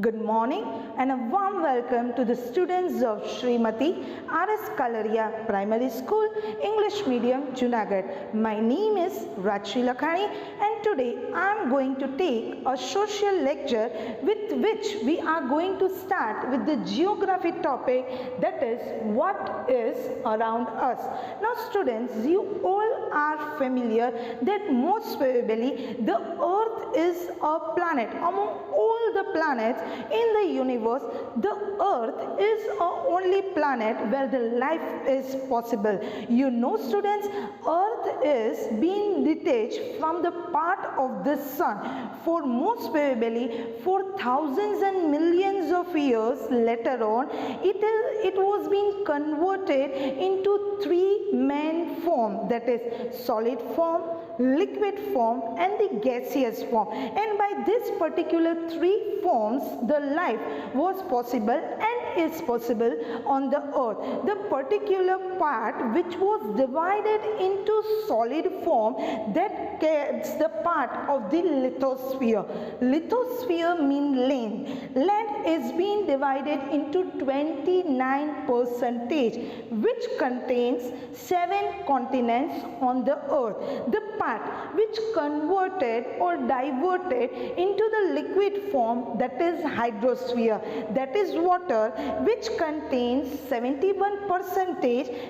Good morning and a warm welcome to the students of Srimati R.S. Kalaria Primary School, English Medium, Junagadh. My name is Rajshri Lakhani and today I am going to take a social lecture with which we are going to start with the geography topic, that is what is around us. Now students, you all are familiar that most probably the Earth is a planet. Among all the planets in the universe, the Earth is the only planet where the life is possible. You know students, Earth is being detached from the part of the sun for most probably for thousands and millions of years. Later on, it was being converted into three main forms, that is solid form, liquid form and the gaseous form, and by this particular three forms the life was possible and is possible on the earth. The particular part which was divided into solid form, that gets the part of the lithosphere. Lithosphere means land. Land is being divided into 29%, which contains 7 continents on the earth. The part which converted or diverted into the liquid form, that is hydrosphere, that is water, which contains 71%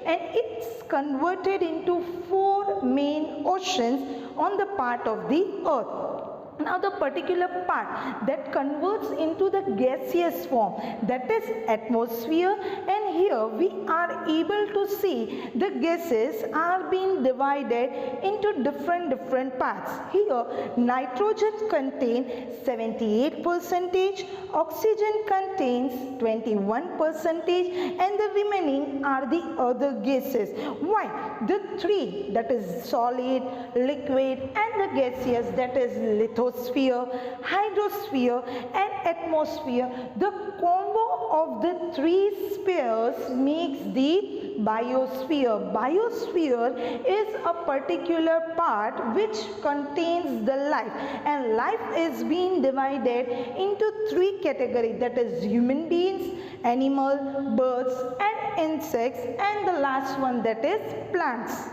and it's converted into 4 main oceans on the part of the earth. Now the particular part that converts into the gaseous form, that is atmosphere, and here we are able to see the gases are being divided into different parts. Here nitrogen contains 78%, oxygen contains 21% and the remaining are the other gases. Why? The three, that is solid, liquid and the gaseous, that is lithosphere, hydrosphere and atmosphere, the combo of the three spheres makes the biosphere. Biosphere is a particular part which contains the life, and life is being divided into 3 categories, that is human beings, animal, birds and insects, and the last one, that is plants.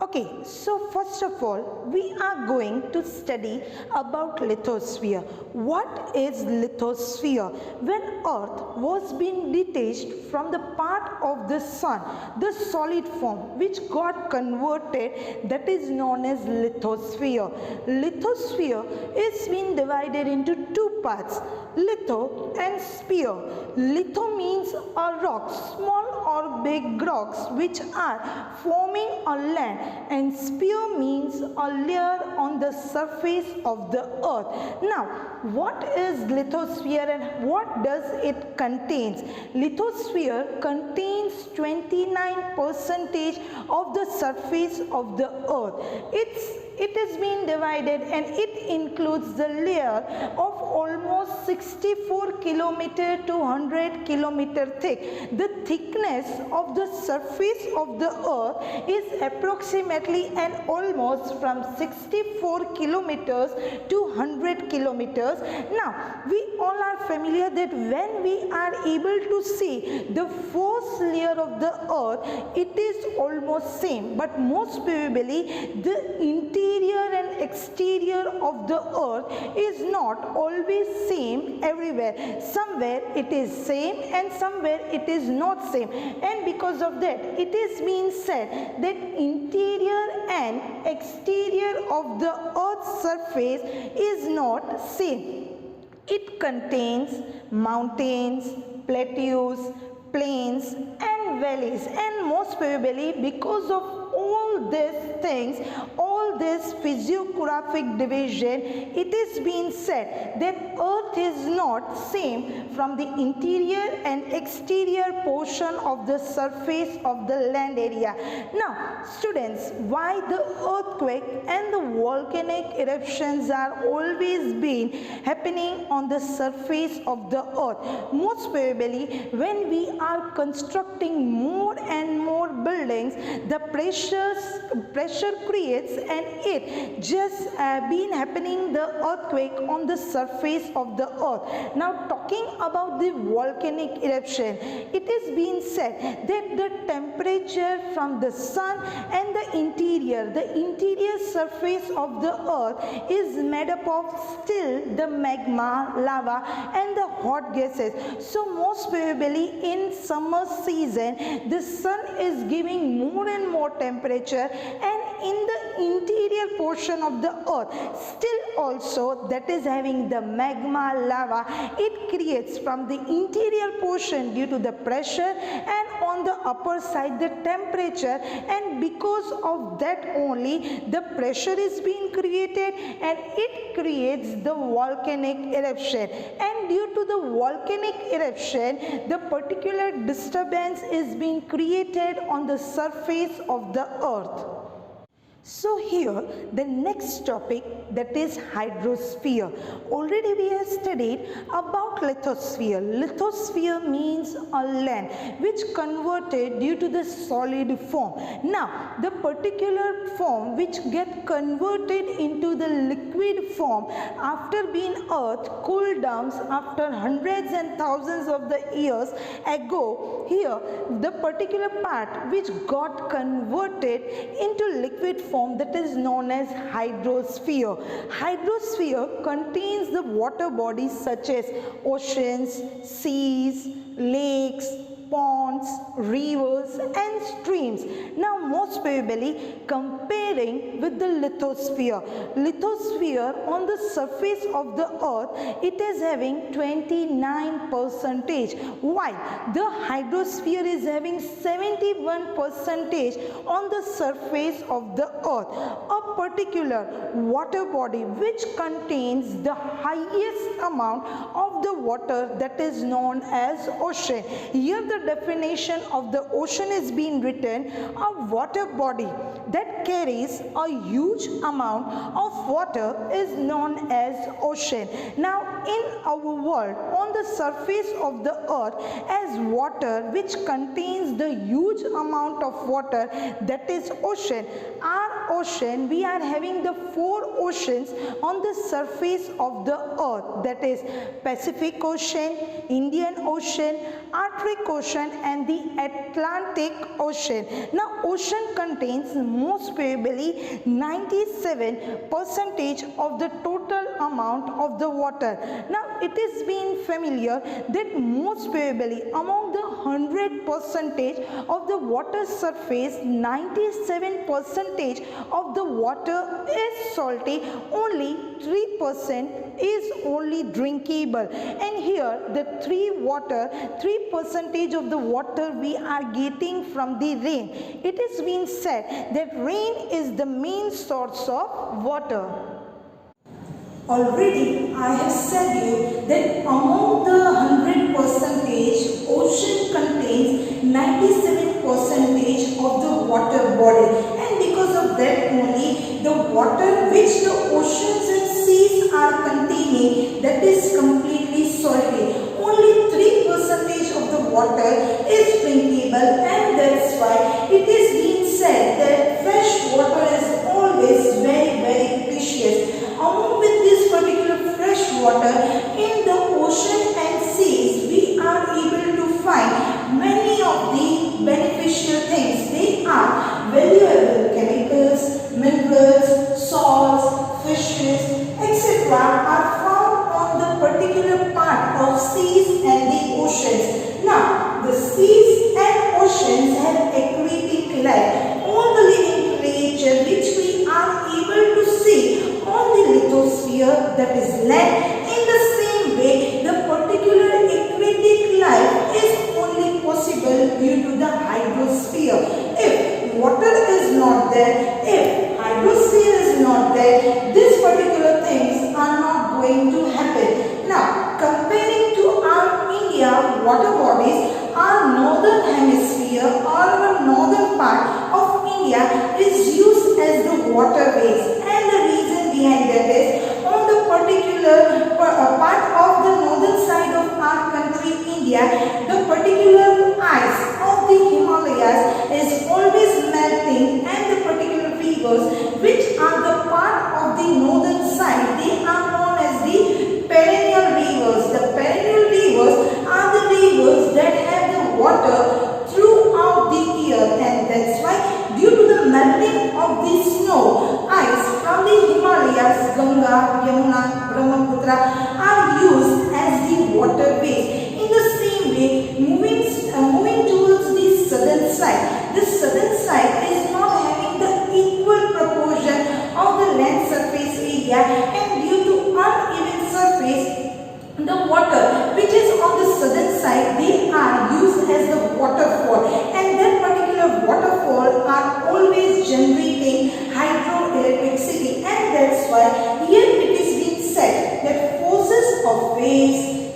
Okay, so first of all, we are going to study about lithosphere. What is lithosphere? When Earth was being detached from the part of the sun, the solid form which got converted, that is known as lithosphere. Lithosphere is being divided into 2 parts, litho and sphere. Litho means a rock, small or big rocks which are forming on land, and sphere means a layer on the surface of the earth. Now, what is lithosphere and what does it contains? Lithosphere contains 29% of the surface of the earth. It is being divided and it includes the layer of almost 64 kilometer to 100 kilometer thick. The thickness of the surface of the earth is approximately and almost from 64 kilometers to 100 kilometers. Now, we all are familiar that when we are able to see the first layer of the earth, it is almost same, but most probably the interior and exterior of the earth is not always same everywhere. Somewhere it is same and somewhere it is not same, and because of that it is being said that interior and exterior of the earth's surface is not same. It contains mountains, plateaus, plains and valleys, and most probably because of all these things, all this physiographic division, it is being said that earth is not same from the interior and exterior portion of the surface of the land area. Now students, why the earthquake and the volcanic eruptions are always been happening on the surface of the earth? Most probably when we are constructing more and more buildings, the pressure creates and it just been happening the earthquake on the surface of the earth. Now talking about the volcanic eruption, it is being said that the temperature from the sun and the interior surface of the earth is made up of still the magma, lava and the hot gases. So most probably in summer season the sun is giving more and more temperature, and in the interior portion of the earth still also that is having the magma, lava. It creates from the interior portion due to the pressure, and on the upper side the temperature, and because of that only the pressure is being created and it creates the volcanic eruption. And due to the volcanic eruption the particular disturbance is being created on the surface of the earth. So here the next topic, that is hydrosphere. Already we have studied about lithosphere. Lithosphere means a land which converted due to the solid form. Now the particular form which get converted into the liquid form after being earth cooled down after hundreds and thousands of the years ago, here the particular part which got converted into liquid form, that is known as hydrosphere. Hydrosphere contains the water bodies such as oceans, seas, lakes, ponds, rivers and streams. Now most probably comparing with the lithosphere. Lithosphere on the surface of the earth, it is having 29%, while the hydrosphere is having 71% on the surface of the earth. A particular water body which contains the highest amount of the water, that is known as ocean. Here the definition of the ocean is being written: a water body that carries a huge amount of water is known as ocean. Now in our world, on the surface of the earth, as water which contains the huge amount of water, that is ocean. Our ocean, we are having the 4 oceans on the surface of the earth, that is Pacific Ocean, Indian Ocean, Arctic Ocean and the Atlantic Ocean. Now ocean contains most probably 97% of the total amount of the water. Now it is being familiar that most probably among the 100% of the water surface, 97% of the water is salty, only 3% is only drinkable. And here the 3% of the water we are getting from the rain. It is being said that rain is the main source of water. Already I have said you that among the 100%, ocean contains 97% of the water body, and because of that only the water which the oceans and seas are containing, that is completely salty. Only 3% of the water is drinkable, and that's why it is being said that fresh water is always very, very precious. Along with this particular fresh water in the ocean and seas, we are able to find many of the beneficial things. They are valuable chemicals, minerals, salts, fishes, etc. are found on the particular part of seas and the oceans. Now, the seas and oceans have aquatic life. All the living creature which we are able to see on the lithosphere, that is land, in the same way the particular aquatic life is only possible due to the hydrosphere. If water is not there, if hydrosphere is not there, these particular things are not going to happen. Now comparing to our India water bodies, our northern hemisphere or the northern part of India is used as the waterways, and the reason behind that is on the particular part of the northern side of our country India, the particular ice of the Himalayas is always melting, and the particular rivers which are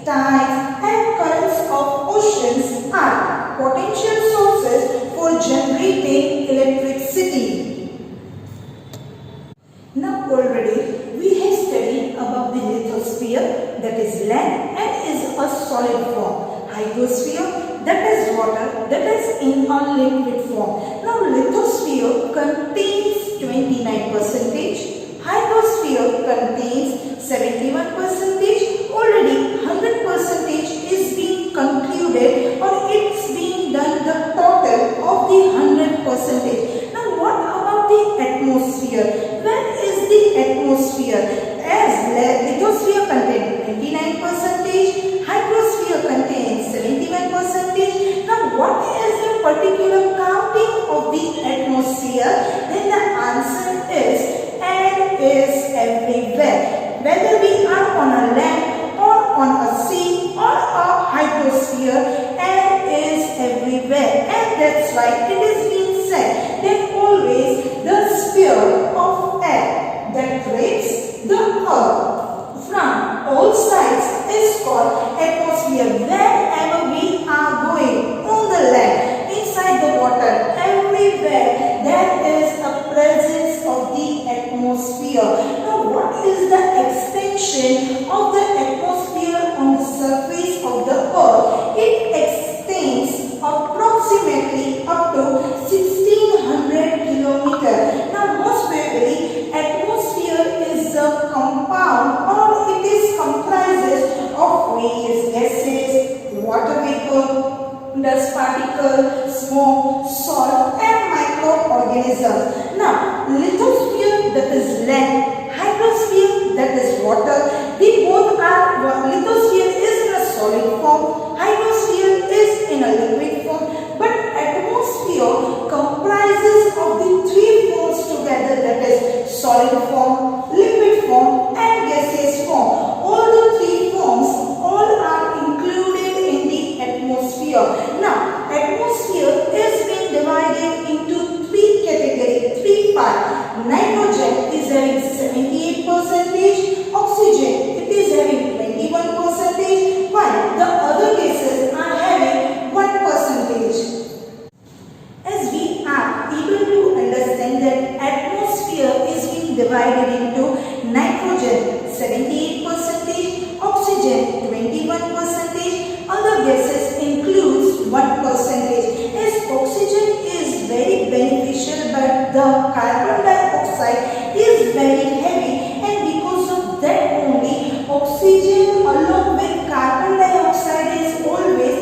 tides and currents of oceans are potential sources for generating electricity. Now already we have studied about the lithosphere, that is land and is a solid form. Hydrosphere, that is water, that is in a liquid form. Now lithosphere contains 29%, hydrosphere contains 71%, already 100% is being concluded or it's being done the total of the 100%. Now what about the atmosphere? Where is the atmosphere? As lithosphere contains 29%, hydrosphere contains 71%. Now what is the particular counting of the atmosphere? Then the answer is air is everywhere. Whether we are on a land or on a sea or a hydrosphere, air is everywhere. And that's why it is being said that always the sphere of air that grips the earth from all sides is called atmosphere. Wherever we are going, on the land, inside the water, everywhere there is a presence of the atmosphere. Now what is the extension of the atmosphere on the surface of the earth? It extends approximately up to 1600 kilometers. Now most probably atmosphere is a compound or it is comprises of various gases, water vapor, dust particle, smoke, salt and microorganisms. Now lithosphere, that is land, hydrosphere, that is water, they both are, lithosphere is in a solid form, hydrosphere is in a liquid form, but atmosphere comprises of the three forms together, that is solid form, liquid form and gaseous form. All the three forms all are included in the atmosphere. Now atmosphere is being divided into three categories, three parts. Nitrogen is having 78%, oxygen it is having 21%, while the other gases are having 1%. As we are able to understand that atmosphere is being divided into nitrogen 78%, oxygen 21%, other gases includes 1%. As oxygen is very beneficial but the carbon dioxide is very heavy, and because of that only oxygen along with carbon dioxide is always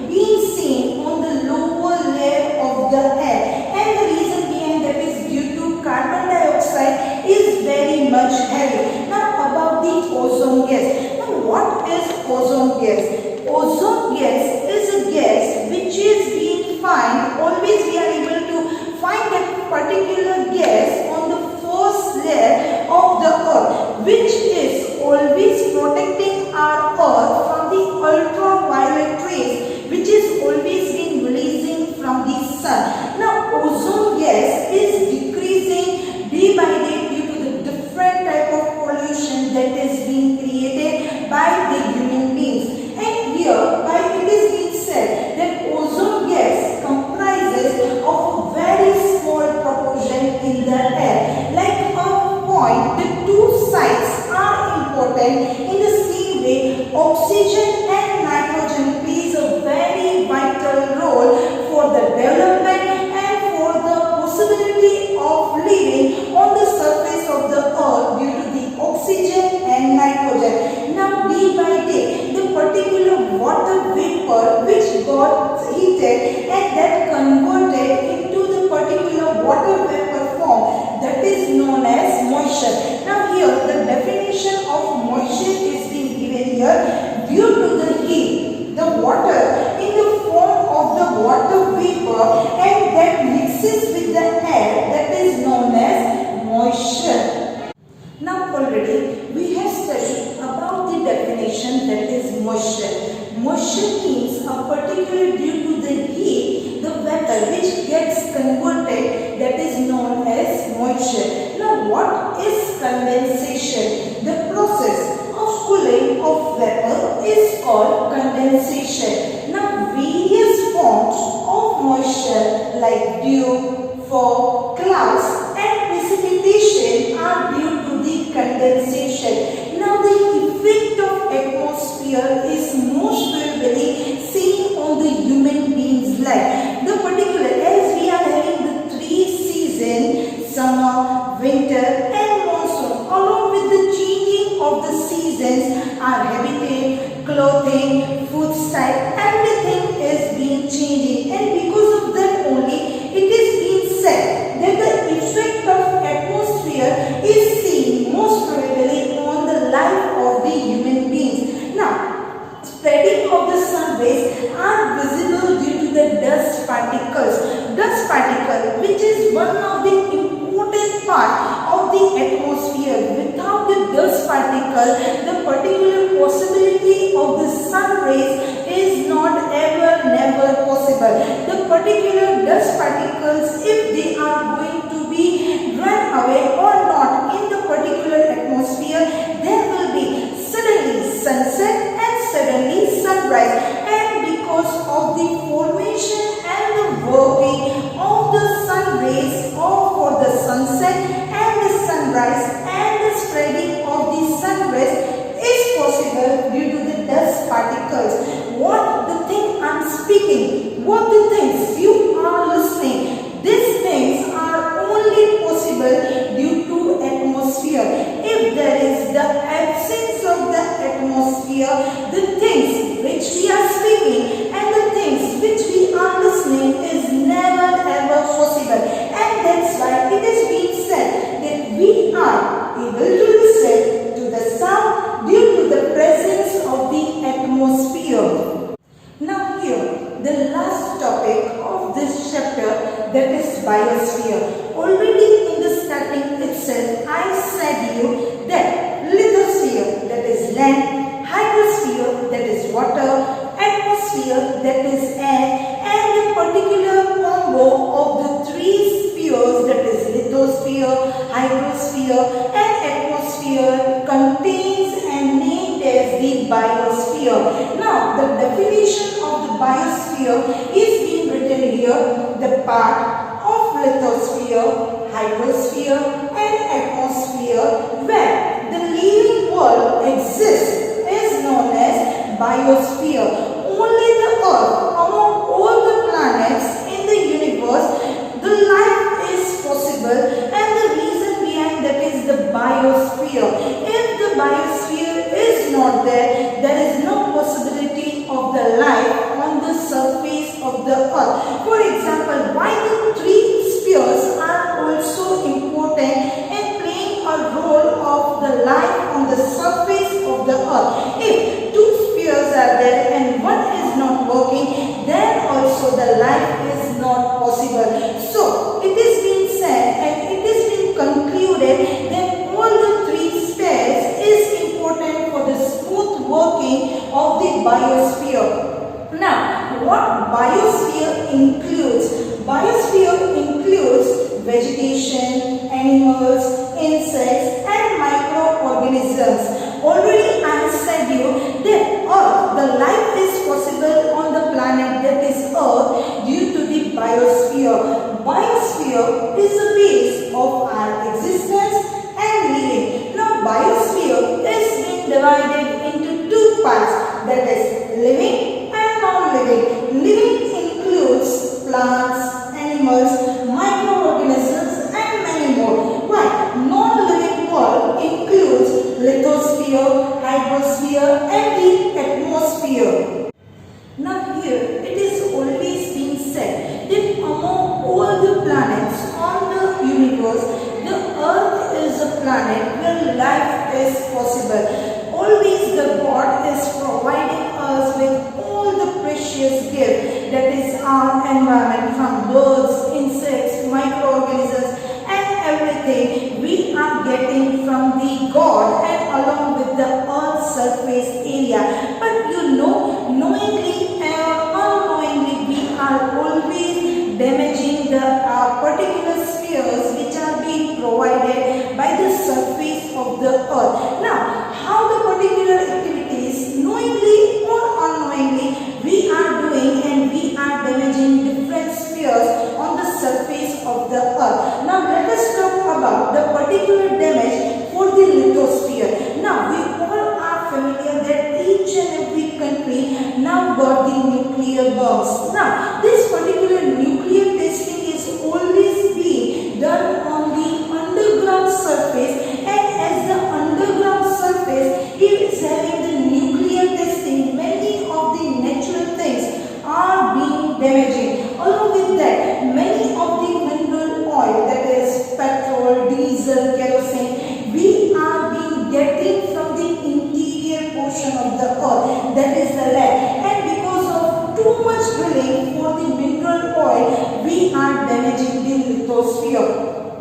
being seen on the lower layer of the air, and the reason behind that is due to carbon dioxide is very much heavy. Now about the ozone gas. Now what is ozone gas? Ozone gas is a gas which is being found, always we are able to find that particular gas on the first layer of the earth, which is always protecting our earth from the ultraviolet rays which is always been releasing from the sun. Now ozone gas is decreasing day by day due to the different type of pollution that is being created by the human beings. And here by it is being said that ozone gas comprises of a very small proportion in the air. Like a point, the two sides are important. In the same way, oxygen and nitrogen plays a very vital role for the development and for the possibility of living on the surface of the earth due to the oxygen and nitrogen. Now day by day, the particular water vapor which got heated and that converted into the particular water vapor form, that is known as moisture. Now here the definition of moisture is being given here. Due to the heat, the water in the form of the water vapor and that mixes with the air, that is known as moisture. Now already we have studied about the definition, that is moisture. Moisture means a particular due to the heat, the vapor which gets converted, that is known as moisture. Now what is condensation? The process of cooling of vapor is called condensation. Now various forms of moisture like dew, fog, clouds and precipitation are due to the condensation. Now the effect of atmosphere is most probably seen on the human being's life. The particular, as we are having the three seasons, summer, winter and monsoon, along with the changing of the seasons, our habitat, clothing, food style, everything is being changing, and because of that only it is being said that the effect of atmosphere is seen most probably on the life of the human beings. Now, spreading of the sun rays are visible due to the dust particles. Dust particle, which is one of the important part of the atmosphere. Without the dust particle, the particular possibility of the sun rays is not ever never possible. The particular dust particles, if they are going to be run away or not in the particular atmosphere, there will be suddenly sunset and suddenly sunrise, and because of the formation and the working of the sun rays or for the sunset and the sunrise and the spreading of the sun rays is possible due to the dust particles. What the thing I am speaking, what the things you are listening, these things are only possible due to atmosphere. If there is the absence of the atmosphere, the things which we are speaking and the things which we are listening is never ever possible. And that's why it is being said that we are able to listen to the sound due to the presence of the atmosphere. Now here, the last topic of this chapter, that is biosphere. Already in the starting itself, I said you that lithosphere, that is land, hydrosphere, that is water, atmosphere, that is air, and the particular combo of the three spheres, that is lithosphere, hydrosphere and atmosphere, contains and named as the biosphere. Now the definition of the biosphere is being written here: the part of lithosphere, hydrosphere and atmosphere where the living world exists is known as biosphere. Only the earth among all the planets in the universe, the life is possible, and the reason behind that is the biosphere. If the biosphere is not there, there is no possibility of the life on the surface of the earth. For example, why the three spheres are also important in playing a role of the life on the surface of the earth. If two spheres are there and one is not working, then also the life is not possible. So it is being said and it is being concluded that all the three spheres is important for the smooth working of the biosphere. Now, what biosphere includes? Biosphere includes vegetation, animals, insects and microorganisms. Already I said you that Earth, the life is possible on the planet that is Earth due to the biosphere. Biosphere is the base of our existence and living. Now biosphere is being divided into two parts, that is living and non-living. Living includes plants, animals, microorganisms and many more. While non-living world includes lithosphere, hydrosphere and the atmosphere. Now here it is always been said that among all the planets on the universe, the earth is a planet where life is possible. Always the God is providing us with all the precious gifts, that is our environment, from birds, insects, microorganisms and everything we are getting from the God and along with the earth's surface area. But you know, knowingly or unknowingly, we are always damaging the particular spheres which are being provided by the surface of the earth. Now, how the particular activities, knowingly or nuclear bombs. Now, this particular nuclear testing is always being done on the underground surface, and as the underground surface is having the nuclear testing, many of the natural things are being damaging. Along with that, many of the mineral oil, that is petrol, diesel, kerosene, we are being getting from the interior portion of the earth, that is the land, and because of too much drilling for the mineral oil, we are damaging the lithosphere.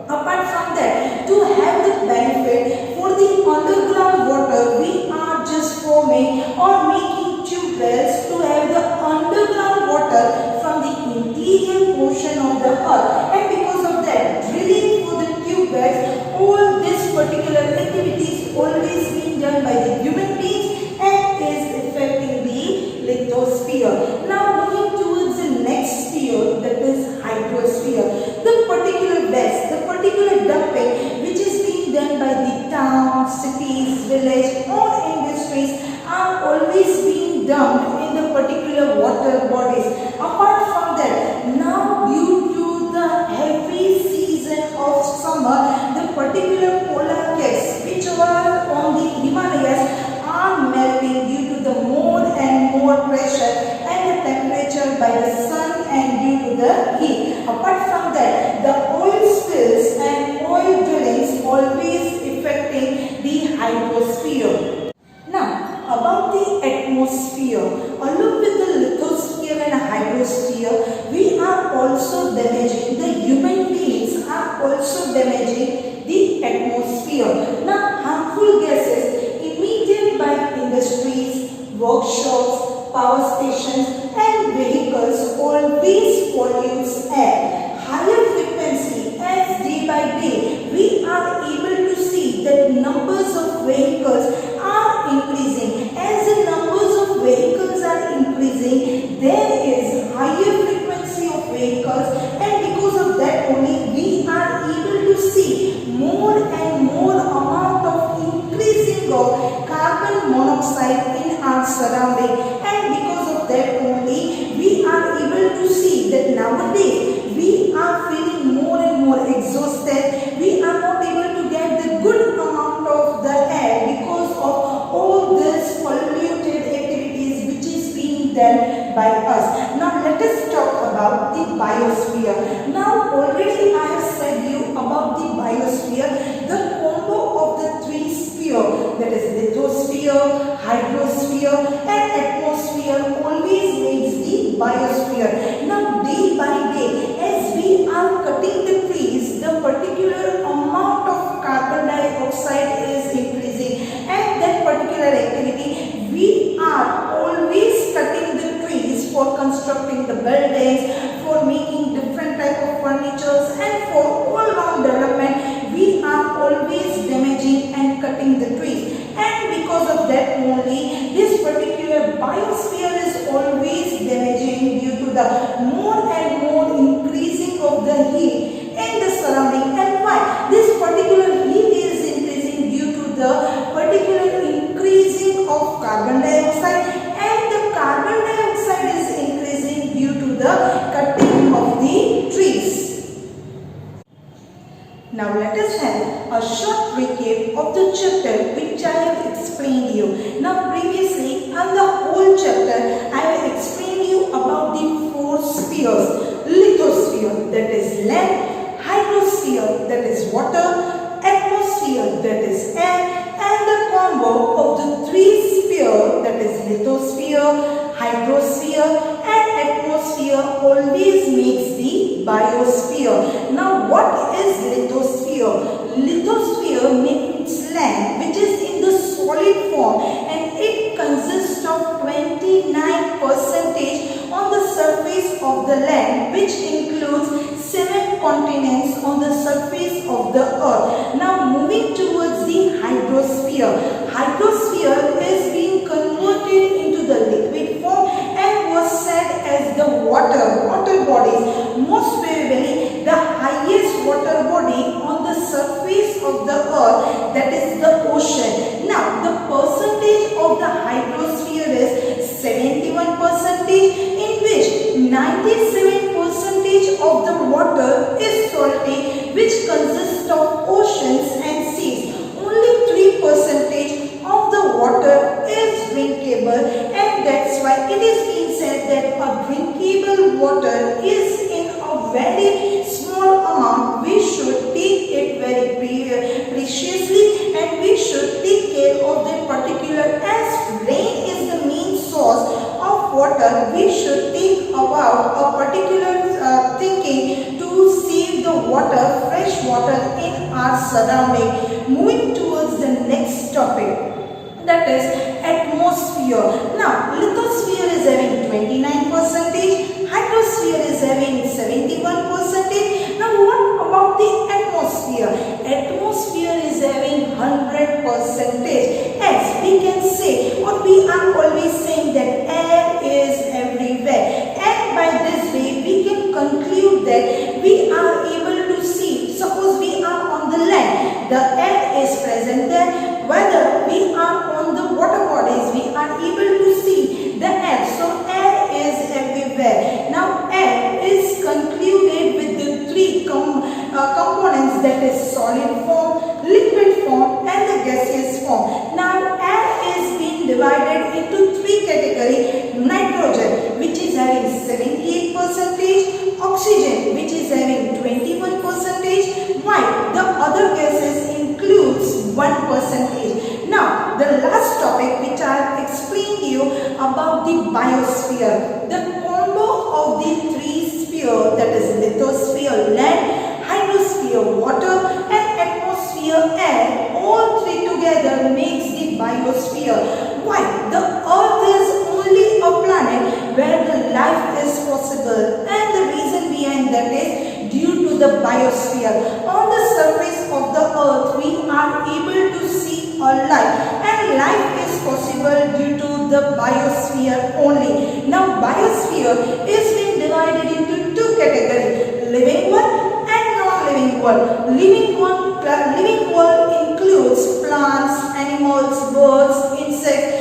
Apart from that, to have the benefit for the underground water, we are just forming or making tube wells to have the underground water from the interior portion of the earth, and because of that, drilling for the tube wells, all this particular activities always being done by the human beings and is affecting the lithosphere. Now moving towards the next sphere, that is hydrosphere. The particular waste, the particular dumping which is being done by the towns, cities, village or industries are always being dumped in the particular water bodies. Apart from that, now due to the heavy season of summer, the particular polar caps which are on the Himalayas are melting due to the more and more pressure and the temperature by the sun and due to the heat. Apart from that, the oil spills and oil drillings always affecting the hydrosphere. Now, about the atmosphere, along with the lithosphere and hydrosphere, we are also damaging, the human beings are also damaging the atmosphere. Now, harmful gases emitted by industries, workshops, power stations and vehicles always pollutes air. Higher frequency, as day by day we are able to see that numbers of vehicles are increasing. As the numbers of vehicles are increasing, there is higher frequency of vehicles, and because of that only we are able to see more and more amount of increasing of carbon monoxide in our surrounding, and because of that only we are able to see that nowadays we are feeling more and more exhausted. We are not able to get the good amount of the air because of all these polluted activities which is being done by us. Now let us talk about the biosphere. Now already I have said you about the biosphere, the combo of the three spheres, that is lithosphere, hydrosphere and atmosphere always makes the biosphere. Now day by day, as we are cutting the trees, the particular amount of carbon dioxide is increasing, and that particular activity we are always cutting the trees for constructing the buildings, for making different type of furnitures and for all round development we are always damaging and cutting the trees, and because of that only this particular biosphere is always damaging due to the more and more increasing of the heat in the surrounding. And why this particular heat is increasing? Due to the particular increasing of carbon dioxide, and the carbon dioxide is increasing due to the cutting of the trees. Now let us have a short recap of the chapter which I have explained you. Now previously on the whole chapter I have explained you about the four spheres: lithosphere, that is land; hydrosphere, that is water; atmosphere, that is air; and the combo of the three spheres, that is lithosphere, hydrosphere and atmosphere always makes the biosphere. Now what is lithosphere? Lithosphere means land which is in the solid form, and it consists of 29% on the surface of the land, which includes 7 continents on the surface of the earth. Now moving towards the hydrosphere. Hydrosphere is being converted into the liquid form and was said as the water bodies. Most probably the highest water body on the surface of the earth, that is the ocean. Now the percentage of the hydrosphere is 71%, in which 97% of the water is salty, which consists of oceans and seas. Only 3% of the water is drinkable, and that's why it is being said that a drinkable water is in a very small amount. We should take it very preciously, and we should take care of that particular, as rain is the main source of water. We should think about a particular thinking to save the water, fresh water in our surrounding. Moving towards the next topic, that is atmosphere. Now, lithosphere is having 29%, hydrosphere is having 71%. Now, what about the atmosphere? Atmosphere is having 100%. As we can say, or we are always saying that air is everywhere. And by this way, we can conclude that we are able to see. Suppose we are on the land, the air is present there. Whether we are on the water bodies, we are able to see the air. So air is everywhere. Now air is concluded with the three components, that is solid form, liquid form and the gaseous form. Now air is being divided into three categories: nitrogen, which is having 78%, oxygen, which is having 21%, while the other gases includes 1%. Now the last topic which I have explained to you about the biosphere, the combo of the three sphere, that is lithosphere land, hydrosphere water and atmosphere air, all three together makes the biosphere. Why? The earth is only a planet where the life is possible, and the reason behind that is due to the biosphere. On the surface of the earth we are able to see a life, and life is possible due to the biosphere only. Now biosphere is being divided into two categories: living world and non-living world. Living world includes plants, animals, birds, insects